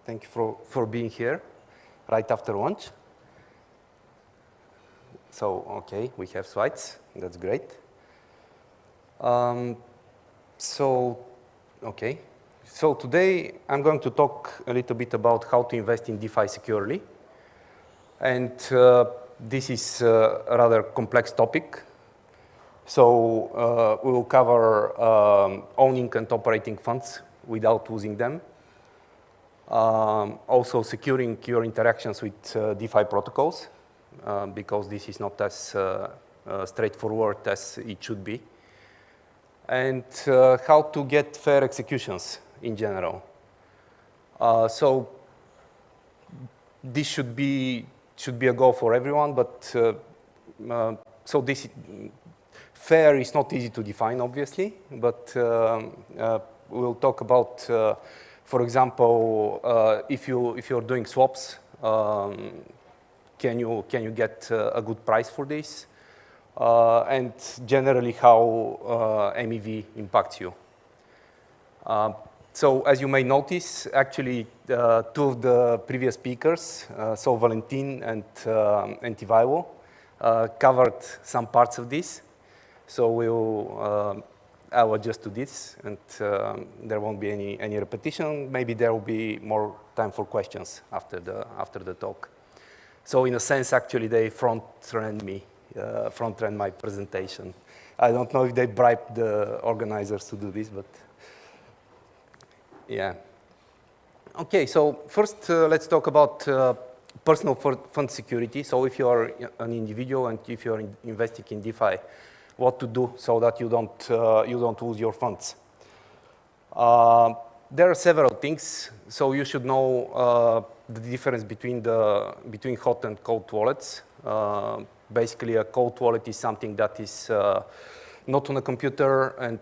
Thank you for being here right after lunch. So, okay, we have slides. That's great. Okay. So today I'm going to talk a little bit about how to invest in DeFi securely. And this is a rather complex topic. So we will cover owning and operating funds without losing them. Also securing your interactions with DeFi protocols, because this is not as straightforward as it should be. And how to get fair executions in general. So this should be a goal for everyone, but so this fair is not easy to define, obviously, but we'll talk about, for example, if you're doing swaps, can you get a good price for this? And generally how MEV impacts you. So as you may notice, actually, two of the previous speakers, so Valentin and Tivaiwo, covered some parts of this. So I'll adjust to this, and there won't be any repetition. Maybe there will be more time for questions after the talk. So in a sense, actually, they front-ran my presentation. I don't know if they bribed the organizers to do this, but yeah. Okay, so first let's talk about personal fund security. So if you are an individual and if you're investing in DeFi, what to do so that you don't lose your funds. There are several things. So you should know the difference between hot and cold wallets. Basically, a cold wallet is something that is not on a computer, and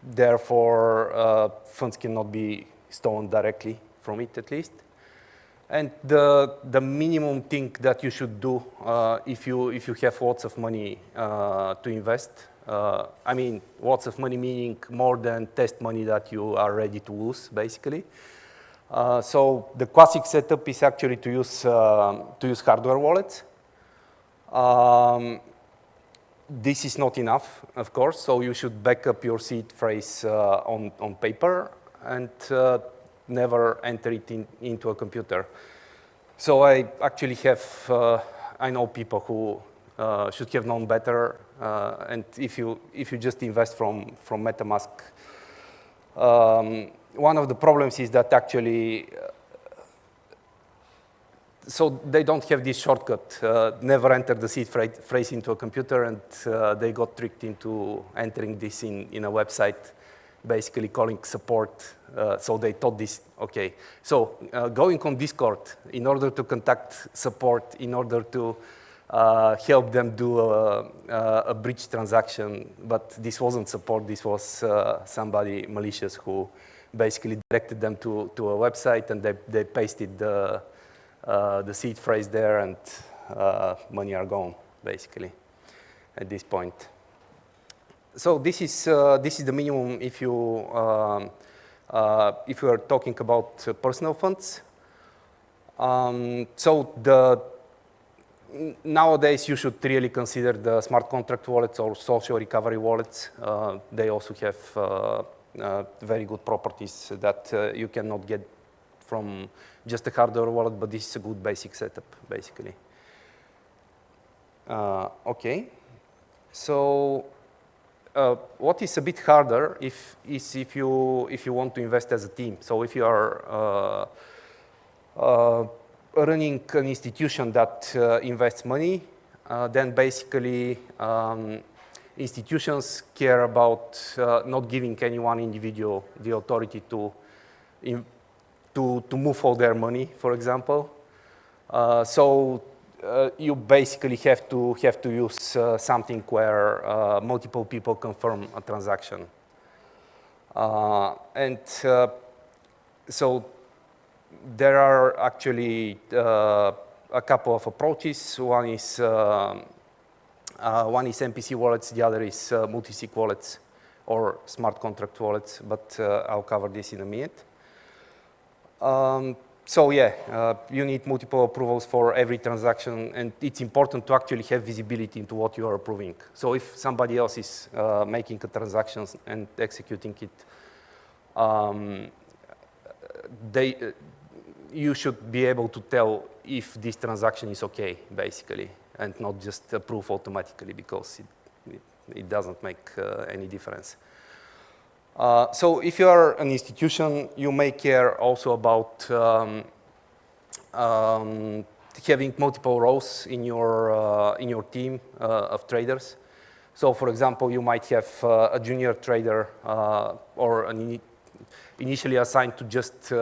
therefore funds cannot be stolen directly from it, at least. And the minimum thing that you should do if you have lots of money to invest, I mean lots of money meaning more than test money that you are ready to lose, basically. So the classic setup is actually to use hardware wallets. This is not enough, of course, so you should back up your seed phrase on paper and never enter it into a computer. So I actually I know people who should have known better, and if you just invest from MetaMask, one of the problems is that actually, so they don't have this shortcut, never enter the seed phrase into a computer, and they got tricked into entering this in a website, basically calling support. So they thought this, okay. So going on Discord in order to contact support, in order to help them do a breach transaction, but this wasn't support, this was somebody malicious who basically directed them to a website, and they pasted the seed phrase there, and money are gone, basically, at this point. So this is the minimum if you are talking about personal funds. So nowadays you should really consider the smart contract wallets or social recovery wallets. They also have very good properties that you cannot get from just a hardware wallet, but this is a good basic setup, basically. Okay, so what is a bit harder is if you want to invest as a team. So if you are running an institution that invests money, then basically institutions care about not giving any one individual the authority to move all their money, for example. So you basically have to use something where multiple people confirm a transaction. So there are actually a couple of approaches. One is Mpc Wallets, the other is multi-sig wallets or smart contract wallets, but I'll cover this in a minute. So yeah, you need multiple approvals for every transaction, and it's important to actually have visibility into what you are approving. So if somebody else is making a transaction and executing it, you should be able to tell if this transaction is okay, basically, and not just approve automatically because it doesn't make any difference. So if you are an institution, you may care also about having multiple roles in your team of traders. So for example, you might have a junior trader or initially assigned to just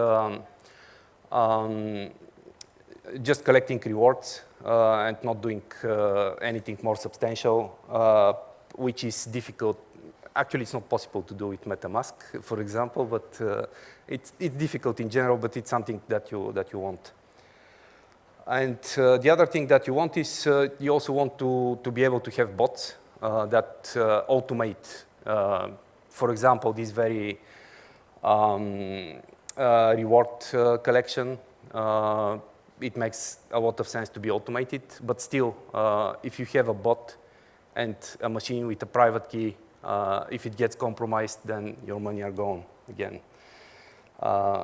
collecting rewards and not doing anything more substantial, which is difficult. Actually, it's not possible to do with MetaMask, for example, but it's difficult in general, but it's something that you want. And the other thing that you want is you also want to be able to have bots that automate, for example, this very reward collection. It makes a lot of sense to be automated, but still, if you have a bot and a machine with a private key, if it gets compromised, then your money are gone again.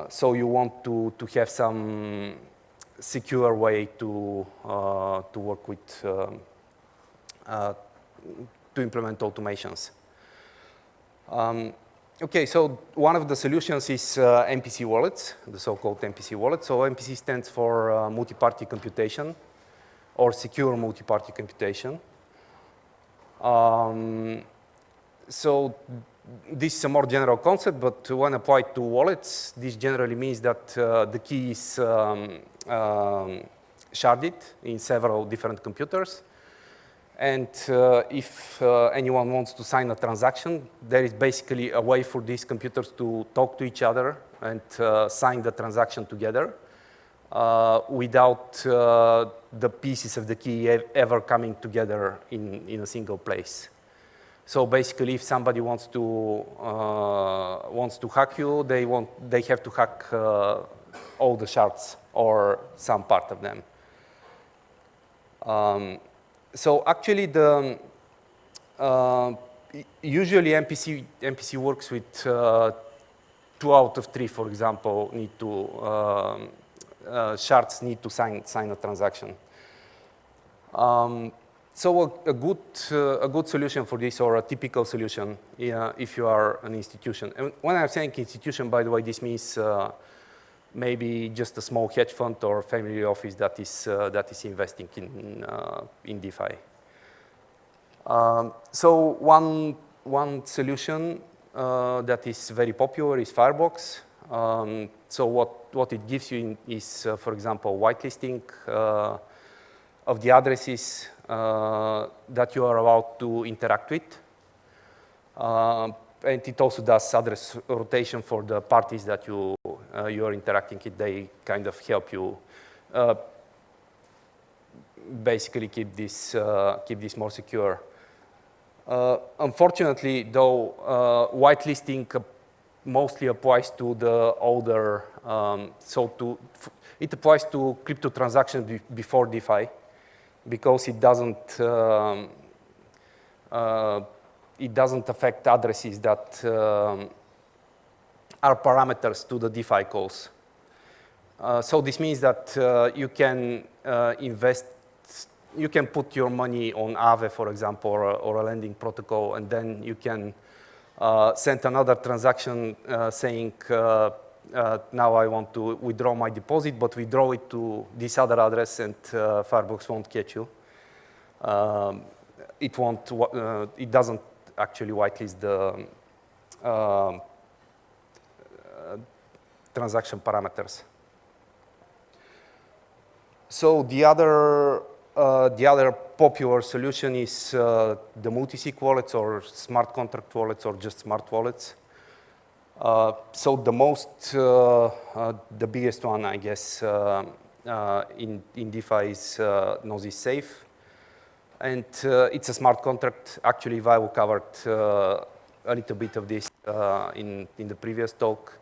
So you want to have some secure way to work with, to implement automations. Okay, so one of the solutions is Mpc Wallets, the so-called Mpc Wallet. So Mpc stands for multi-party computation or secure multi-party computation. So this is a more general concept, but when applied to wallets, this generally means that the key is sharded in several different computers. And if anyone wants to sign a transaction, there is basically a way for these computers to talk to each other and sign the transaction together without the pieces of the key ever coming together in a single place. So basically, if somebody wants to hack you, they have to hack all the shards or some part of them. So actually, usually Mpc works with 2 out of 3, for example, shards need to sign a transaction. So a good solution for this, or a typical solution, if you are an institution. And when I'm saying institution, by the way, this means maybe just a small hedge fund or family office that is investing in DeFi. So one solution that is very popular is Firebox. So what it gives you is, for example, whitelisting of the addresses that you are allowed to interact with. And it also does address rotation for the parties that you are interacting with. They kind of help you basically keep this more secure. Unfortunately, though, whitelisting mostly applies to the older, it applies to crypto transactions before DeFi, because it doesn't affect addresses that are parameters to the DeFi calls. So this means that you can you can put your money on Aave, for example, or a lending protocol, and then you can send another transaction saying, now I want to withdraw my deposit, but withdraw it to this other address, and Firebox won't catch you. It doesn't actually whitelist the transaction parameters. So the other popular solution is the multi-sig wallets, or smart contract wallets, or just smart wallets. So the biggest one, I guess, in DeFi is Gnosis Safe. And it's a smart contract. Actually, Vail covered a little bit of this in the previous talk.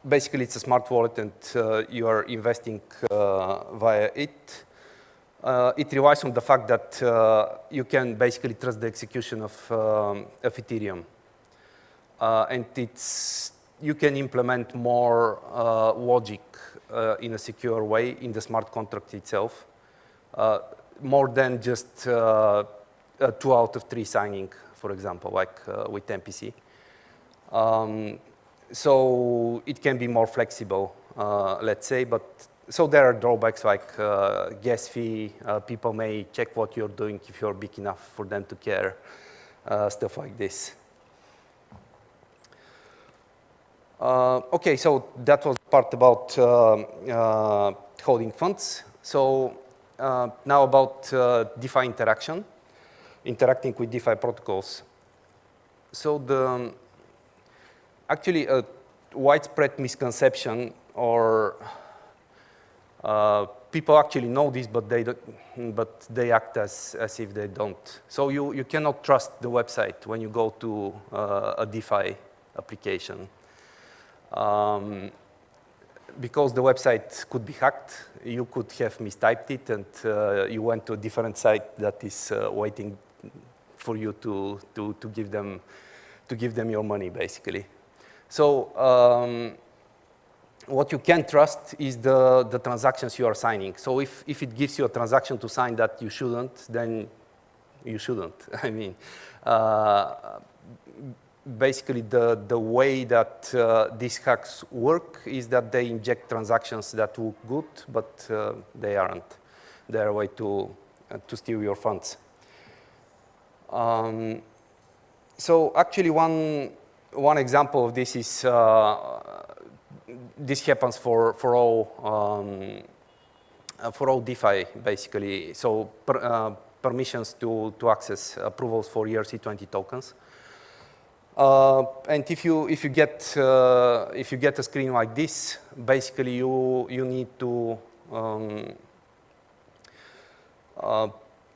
Basically, it's a smart wallet, and you are investing via it. It relies on the fact that you can basically trust the execution of Ethereum. And you can implement more logic in a secure way in the smart contract itself, more than just a 2 out of 3 signing, for example, like with Mpc. So it can be more flexible, let's say, but so there are drawbacks like gas fee. People may check what you're doing if you're big enough for them to care, stuff like this. Okay, so that was part about holding funds. So now about DeFi interacting with DeFi protocols. So actually a widespread misconception, or people actually know this, but they act as if they don't. So you cannot trust the website when you go to a DeFi application. Because the website could be hacked, you could have mistyped it, and you went to a different site that is waiting for you to give them your money, basically. So what you can trust is the transactions you are signing. So if it gives you a transaction to sign that you shouldn't, then you shouldn't. I mean, basically the way that these hacks work is that they inject transactions that look good, but they aren't. They're a way to steal your funds. So actually one example of this is this happens for all DeFi, basically. So permissions to access approvals for ERC20 tokens. And if you get a screen like this, basically you need to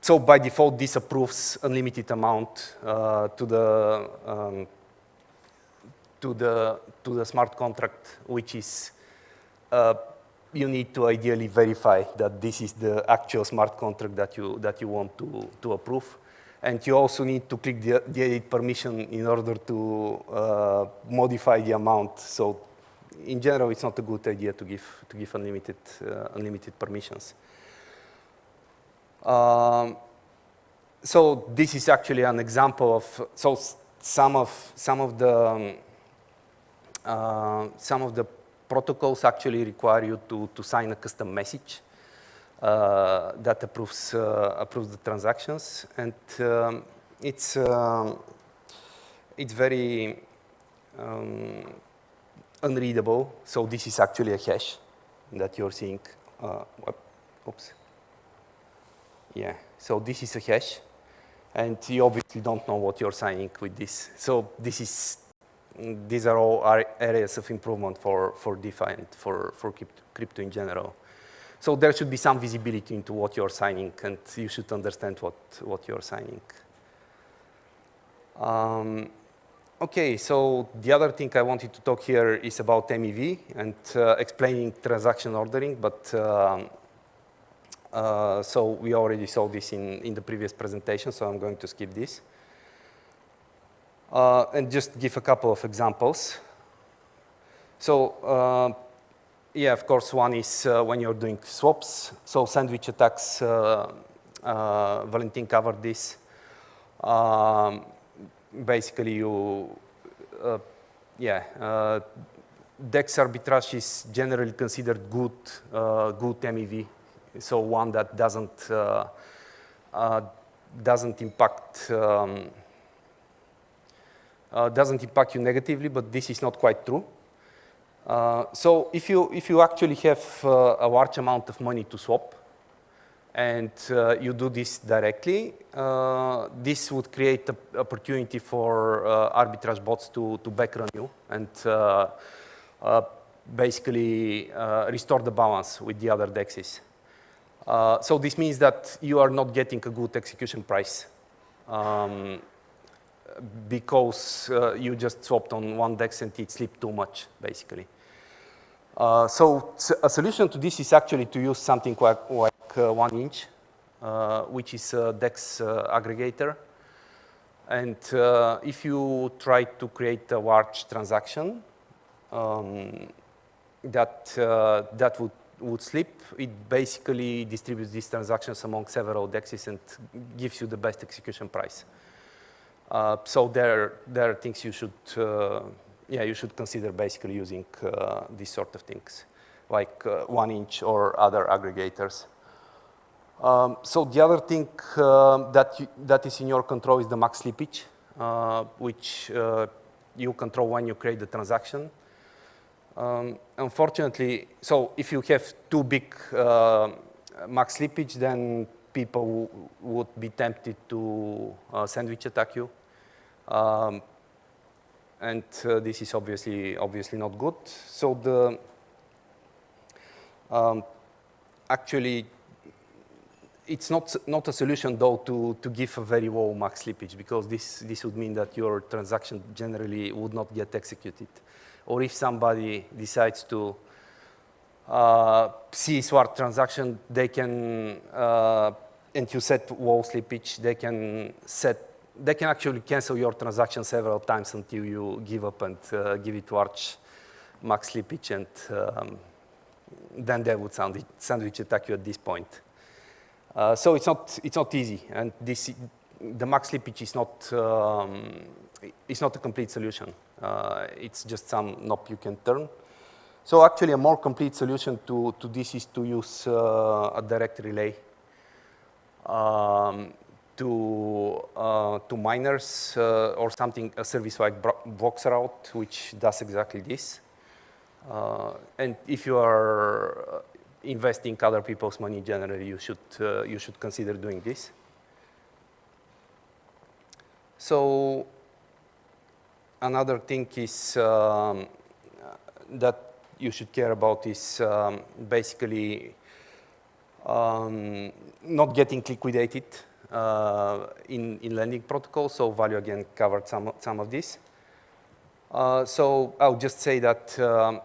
so by default this approves unlimited amount to the smart contract, which is you need to ideally verify that this is the actual smart contract that you want to approve. And you also need to click the edit permission in order to modify the amount. So in general, it's not a good idea to give unlimited permissions. So this is actually an example of some of the protocols actually require you to sign a custom message that approves the transactions, and it's very unreadable. So this is actually a hash that you're seeing. Oops. Yeah. So this is a hash, and you obviously don't know what you're signing with this. So these are all areas of improvement for DeFi and for crypto in general. So there should be some visibility into what you're signing, and you should understand what you're signing. Okay, so the other thing I wanted to talk here is about MEV and explaining transaction ordering, but so we already saw this in the previous presentation, so I'm going to skip this. And just give a couple of examples. So yeah, of course, one is when you're doing swaps. So sandwich attacks, Valentin covered this. Basically, DEX arbitrage is generally considered good MEV. So one that doesn't impact you negatively, but this is not quite true. So if you actually have a large amount of money to swap, and you do this directly, this would create an opportunity for arbitrage bots to backrun you and basically restore the balance with the other DEXs. So this means that you are not getting a good execution price. because you just swapped on one DEX and it slipped too much, basically. So a solution to this is actually to use something like 1inch, which is a DEX aggregator. And if you try to create a large transaction that would slip, it basically distributes these transactions among several DEXs and gives you the best execution price. So there are things you should, you should consider basically using these sort of things, like 1inch or other aggregators. So the other thing that is in your control is the max slippage, which you control when you create the transaction. Unfortunately, so if you have too big max slippage, then people would be tempted to sandwich attack you. And this is obviously not good. So actually, it's not a solution, though, to give a very low max slippage, because this would mean that your transaction generally would not get executed. Or if somebody decides to see swap transaction, they can, and you set low slippage, they can actually cancel your transaction several times until you give up and give it large max slippage, and then they would sandwich attack you at this point. So it's not easy, and the max slippage is not a complete solution. It's just some knob you can turn. So actually, a more complete solution to this is to use a direct relay to miners or something, a service like BlockSeaChain, which does exactly this. And if you are investing other people's money, generally, you should consider doing this. So another thing is that you should care about is basically not getting liquidated in lending protocols. So Value again covered some of this. So I'll just say that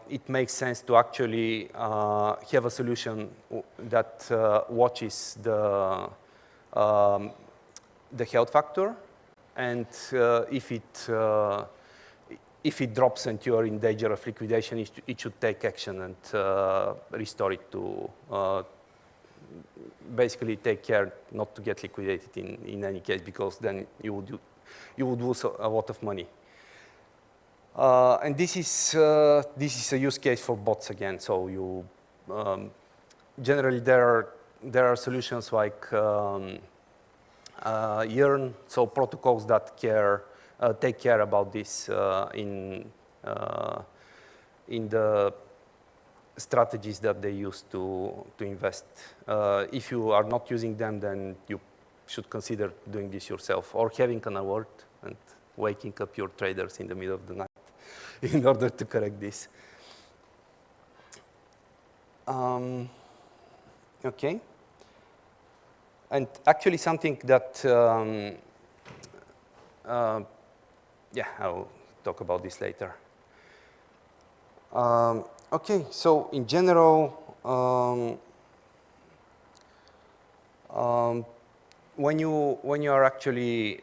it makes sense to actually have a solution that watches the health factor, and if it drops and you are in danger of liquidation, it should take action and restore it to basically take care not to get liquidated in any case, because then you would lose a lot of money. And this is a use case for bots again. So you generally there are solutions like Yearn, so protocols that take care about this in the strategies that they use to invest. If you are not using them, then you should consider doing this yourself, or having an alert and waking up your traders in the middle of the night in order to correct this. Okay. And actually something that, I'll talk about this later. Okay, so in general, when you are actually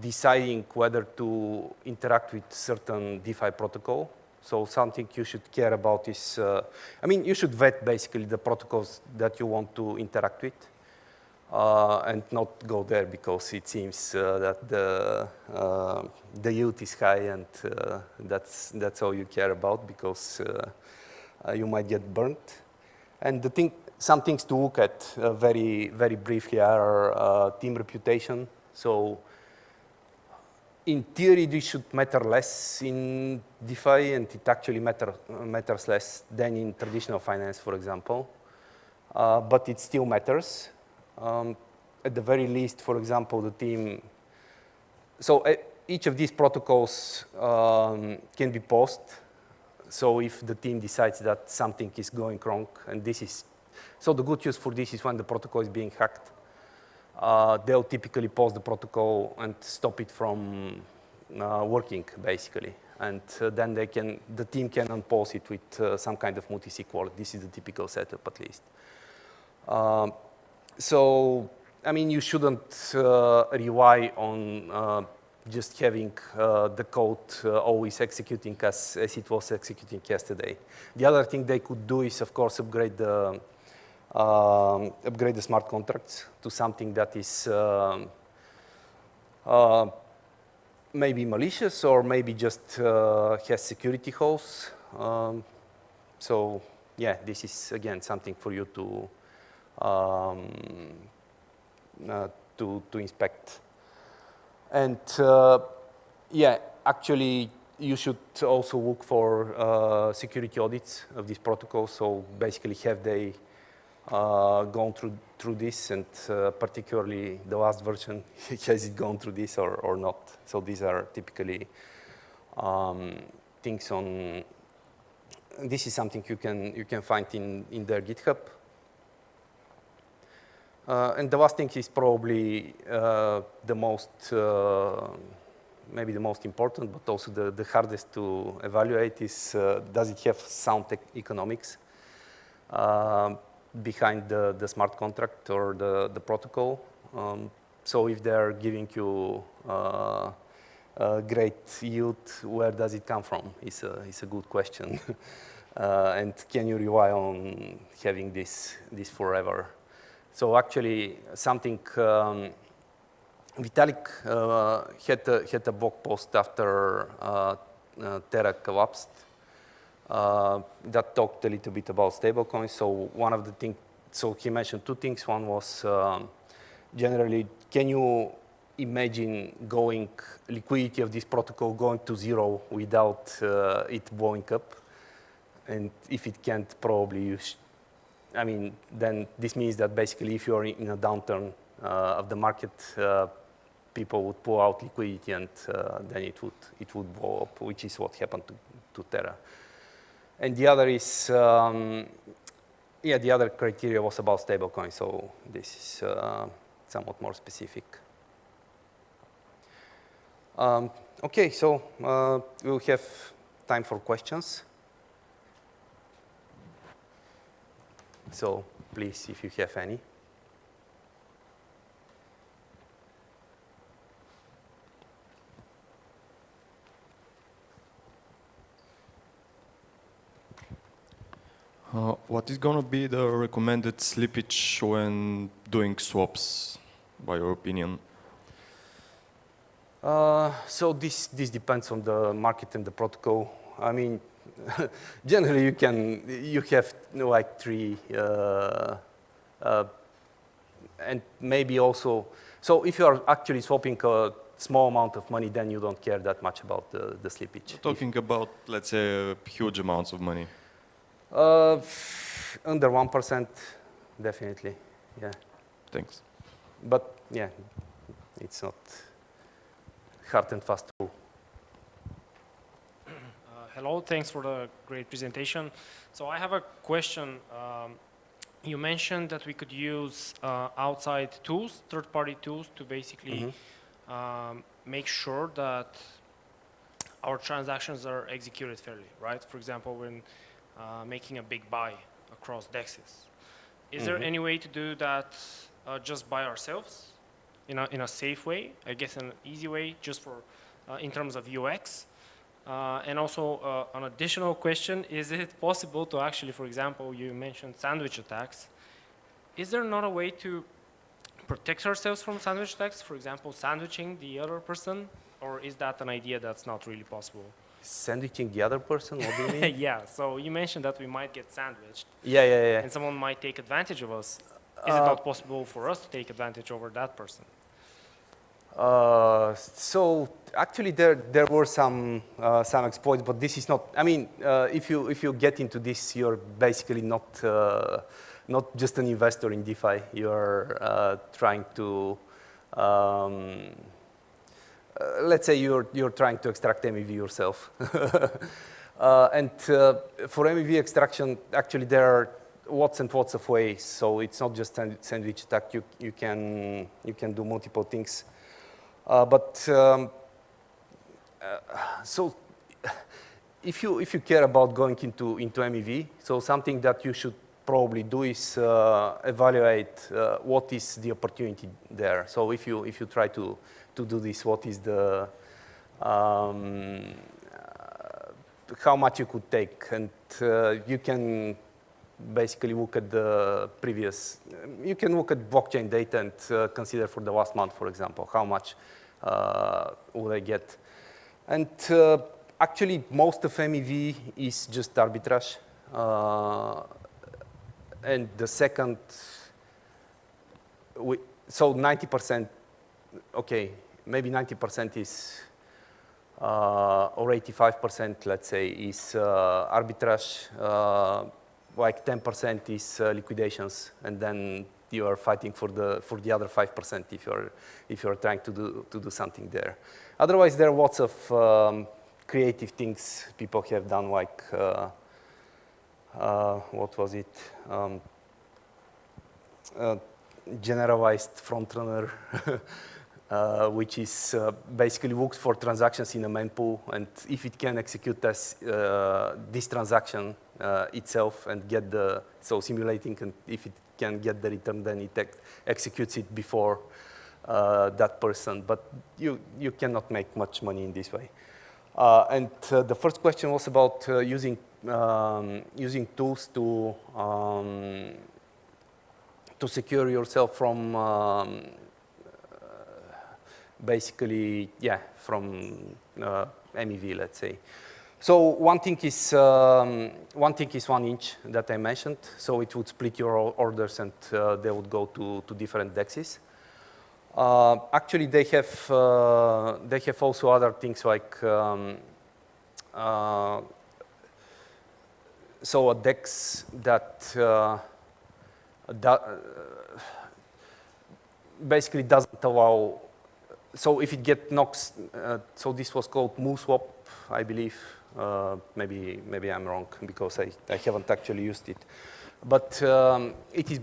deciding whether to interact with certain DeFi protocol, so something you should care about is, you should vet basically the protocols that you want to interact with, and not go there because it seems that the yield is high, and that's all you care about, because you might get burnt. And some things to look at very, very briefly are team reputation. So in theory, this should matter less in DeFi, and it actually matters less than in traditional finance, for example. But it still matters. At the very least, for example, the team. So each of these protocols can be paused. So if the team decides that something is going wrong, and this is, so the good news for this is when the protocol is being hacked, they'll typically pause the protocol and stop it from working, basically. And then the team can unpause it with some kind of multi-sig wallet. This is the typical setup, at least. So, I mean, you shouldn't rely on just having the code always executing as it was executing yesterday. The other thing they could do is, of course, upgrade the smart contracts to something that is maybe malicious or maybe just has security holes. So yeah, this is again something for you to inspect. And yeah, actually, you should also look for security audits of these protocols. So basically, have they gone through this, and particularly the last version, has it gone through this or not? So these are typically things on. This is something you can find in their GitHub. And the last thing is probably the most, maybe the most important, but also the hardest to evaluate is, does it have sound economics behind the smart contract or the protocol? So if they're giving you a great yield, where does it come from? It's a good question. And can you rely on having this forever? So actually, something Vitalik had a blog post after Terra collapsed that talked a little bit about stablecoins. So one of the things, so he mentioned two things. One was generally, can you imagine liquidity of this protocol going to zero without it blowing up? And if it can't, probably I mean, then this means that basically if you're in a downturn of the market, people would pull out liquidity and then it would blow up, which is what happened to Terra. And the other is, the other criteria was about stablecoin, so this is somewhat more specific. Okay, so we'll have time for questions. So please, if you have any. What is going to be the recommended slippage when doing swaps, by your opinion? So this depends on the market and the protocol. I mean, generally you have like three, and maybe also, so if you are actually swapping a small amount of money, then you don't care that much about the slippage. Talking about, let's say, huge amounts of money. Under 1%, definitely, yeah. Thanks. But yeah, it's not hard and fast rule. Hello, thanks for the great presentation. So I have a question. You mentioned that we could use outside tools, third-party tools, to basically make sure that our transactions are executed fairly, right? For example, when making a big buy across DEXs. Is there any way to do that just by ourselves in a safe way? I guess an easy way, just for in terms of UX. And also an additional question, is it possible to actually, for example, you mentioned sandwich attacks. Is there not a way to protect ourselves from sandwich attacks? For example, sandwiching the other person? Or is that an idea that's not really possible? Sandwiching the other person, what do you mean? Yeah, so you mentioned that we might get sandwiched. Yeah. And someone might take advantage of us. Is it not possible for us to take advantage over that person? So actually, there were some exploits, but this is not. I mean, if you get into this, you're basically not just an investor in DeFi. You're trying to, let's say, you're trying to extract MEV yourself. And for MEV extraction, actually, there are lots and lots of ways. So it's not just sandwich attack. You can do multiple things. So if you care about going into MEV, so something that you should probably do is evaluate what is the opportunity there. So if you try to do this, what is the how much you could take, and you can basically look at the previous. You can look at blockchain data and consider for the last month, for example, how much will I get, and actually most of MEV is just arbitrage. And the second, so 90%, okay, maybe 90% is, or 85%, let's say, is arbitrage, like 10% is liquidations, and then you are fighting for the other 5% if you're trying to do something there. Otherwise, there are lots of creative things people have done, like what was it? Generalized frontrunner, which is basically looks for transactions in a mempool, and if it can execute this transaction itself and get simulating, and if it can get the return, then it executes it before that person. But you cannot make much money in this way. And the first question was about using tools to secure yourself from basically, from MEV, let's say. So one thing is 1 inch that I mentioned. So it would split your orders, and they would go to different dexes. Actually, they have also other things like so a dex that basically doesn't allow. So if it gets knocked, so this was called MooSwap, I believe. Maybe I'm wrong because I haven't actually used it. But it is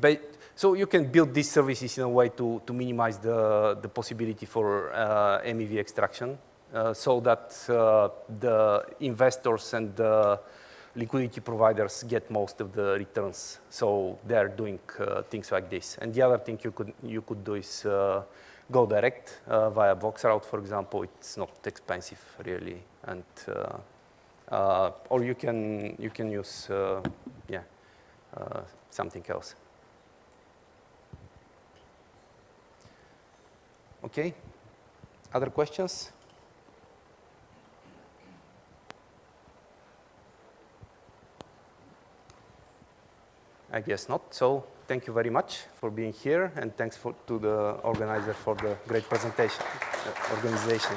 so you can build these services in a way to minimize the possibility for MEV extraction, so that the investors and the liquidity providers get most of the returns. So they're doing things like this. And the other thing you could do is go direct via box route, for example. It's not expensive really, and or you can use something else. Okay. Other questions? I guess not. So thank you very much for being here, and thanks to the organizer for the great presentation, organization.